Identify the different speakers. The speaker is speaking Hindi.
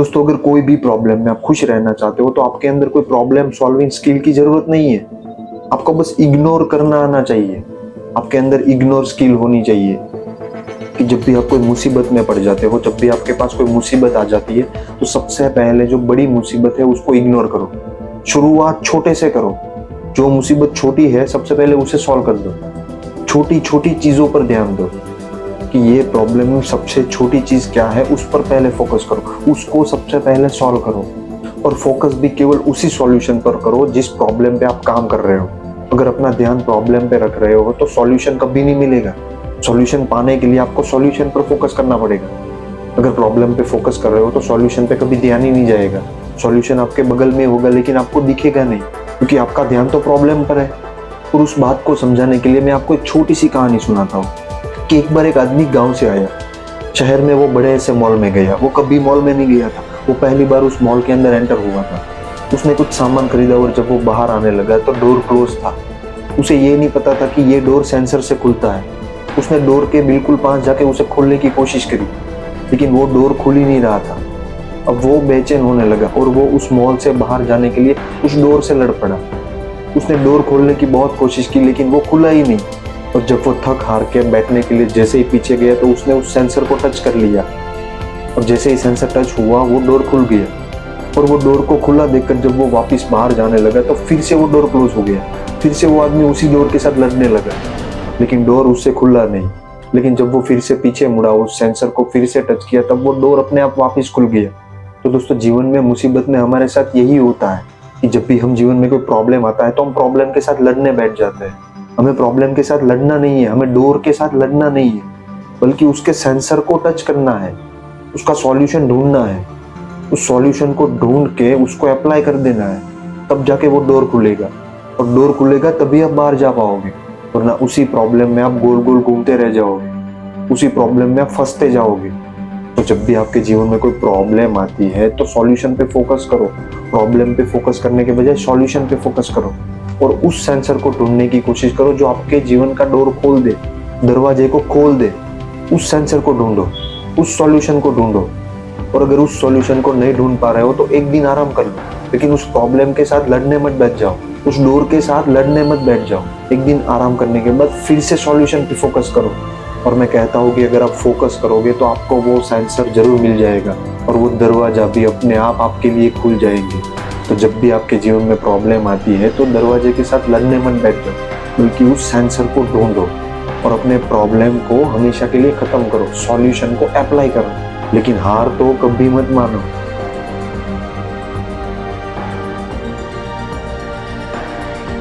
Speaker 1: दोस्तों, अगर कोई भी प्रॉब्लम में आप खुश रहना चाहते हो तो आपके अंदर कोई प्रॉब्लम सॉल्विंग स्किल की जरूरत नहीं है। आपको बस इग्नोर करना आना चाहिए। आपके अंदर इग्नोर स्किल होनी चाहिए कि जब भी आप कोई मुसीबत में पड़ जाते हो, जब भी आपके पास कोई मुसीबत आ जाती है, तो सबसे पहले जो बड़ी मुसीबत है उसको इग्नोर करो। शुरुआत छोटे से करो। जो मुसीबत छोटी है सबसे पहले उसे सॉल्व कर दो। छोटी छोटी चीजों पर ध्यान दो कि ये प्रॉब्लम में सबसे छोटी चीज क्या है, उस पर पहले फोकस करो, उसको सबसे पहले सॉल्व करो। और फोकस भी केवल उसी सॉल्यूशन पर करो जिस प्रॉब्लम पे आप काम कर रहे हो। अगर अपना ध्यान प्रॉब्लम पे रख रहे हो तो सॉल्यूशन कभी नहीं मिलेगा। सॉल्यूशन पाने के लिए आपको सॉल्यूशन पर फोकस करना पड़ेगा। अगर प्रॉब्लम पे फोकस कर रहे हो तो सॉल्यूशन पे कभी ध्यान ही नहीं जाएगा। सॉल्यूशन आपके बगल में होगा लेकिन आपको दिखेगा नहीं, क्योंकि आपका ध्यान तो प्रॉब्लम पर है। और उस बात को समझाने के लिए मैं आपको एक छोटी सी कहानी सुनाता हूँ कि एक बार एक आदमी गांव से आया, शहर में वो बड़े से मॉल में गया। वो कभी मॉल में नहीं गया था, वो पहली बार उस मॉल के अंदर एंटर हुआ था। उसने कुछ सामान खरीदा और जब वो बाहर आने लगा तो डोर क्लोज था। उसे ये नहीं पता था कि ये डोर सेंसर से खुलता है। उसने डोर के बिल्कुल पास जाके उसे खोलने की कोशिश करी, लेकिन वो डोर खुल ही नहीं रहा था। अब वो बेचैन होने लगा और वो उस मॉल से बाहर जाने के लिए उस डोर से लड़ पड़ा। उसने डोर खोलने की बहुत कोशिश की लेकिन वो खुला ही नहीं। और जब वो थक हार के बैठने के लिए जैसे ही पीछे गया तो उसने उस सेंसर को टच कर लिया। और जैसे ही सेंसर टच हुआ वो डोर खुल गया। और वो डोर को खुला देखकर जब वो वापस बाहर जाने लगा तो फिर से वो डोर क्लोज हो गया। फिर से वो आदमी उसी डोर के साथ लड़ने लगा, लेकिन डोर उससे खुला नहीं। लेकिन जब वो फिर से पीछे मुड़ा, उस सेंसर को फिर से टच किया, तब वो डोर अपने आप वापस खुल गया। तो दोस्तों, जीवन में मुसीबत में हमारे साथ यही होता है कि जब भी हम जीवन में कोई प्रॉब्लम आता है तो हम प्रॉब्लम के साथ लड़ने बैठ जाते हैं। हमें प्रॉब्लम के साथ लड़ना नहीं है, हमें डोर के साथ लड़ना नहीं है, बल्कि उसके सेंसर को टच करना है, उसका सॉल्यूशन ढूंढना है। उस सॉल्यूशन को ढूंढ के उसको अप्लाई कर देना है, तब जाके वो डोर खुलेगा। और डोर खुलेगा तभी आप बाहर जा पाओगे, वरना उसी प्रॉब्लम में आप गोल गोल घूमते रह जाओगे, उसी प्रॉब्लम में आप फंसते जाओगे। तो जब भी आपके जीवन में कोई प्रॉब्लम आती है तो सॉल्यूशन पे फोकस करो। प्रॉब्लम पे फोकस करने के बजाय सॉल्यूशन पे फोकस करो और उस सेंसर को ढूंढने की कोशिश करो जो आपके जीवन का डोर खोल दे, दरवाजे को खोल दे। उस सेंसर को ढूंढो, उस सॉल्यूशन को ढूंढो। और अगर उस सॉल्यूशन को नहीं ढूंढ पा रहे हो तो एक दिन आराम कर लो, लेकिन उस प्रॉब्लम के साथ लड़ने मत बैठ जाओ, उस डोर के साथ लड़ने मत बैठ जाओ। एक दिन आराम करने के बाद फिर से सॉल्यूशन पे फोकस करो। और मैं कहता हूँ कि अगर आप फोकस करोगे तो आपको वो सेंसर जरूर मिल जाएगा और वो दरवाजा भी अपने आप आपके लिए खुल जाएंगे। तो जब भी आपके जीवन में प्रॉब्लम आती है तो दरवाजे के साथ लड़ने मत बैठ जाओ, बल्कि उस सेंसर को ढूंढो और अपने प्रॉब्लम को हमेशा के लिए खत्म करो, सॉल्यूशन को अप्लाई करो। लेकिन हार तो कभी मत मानो।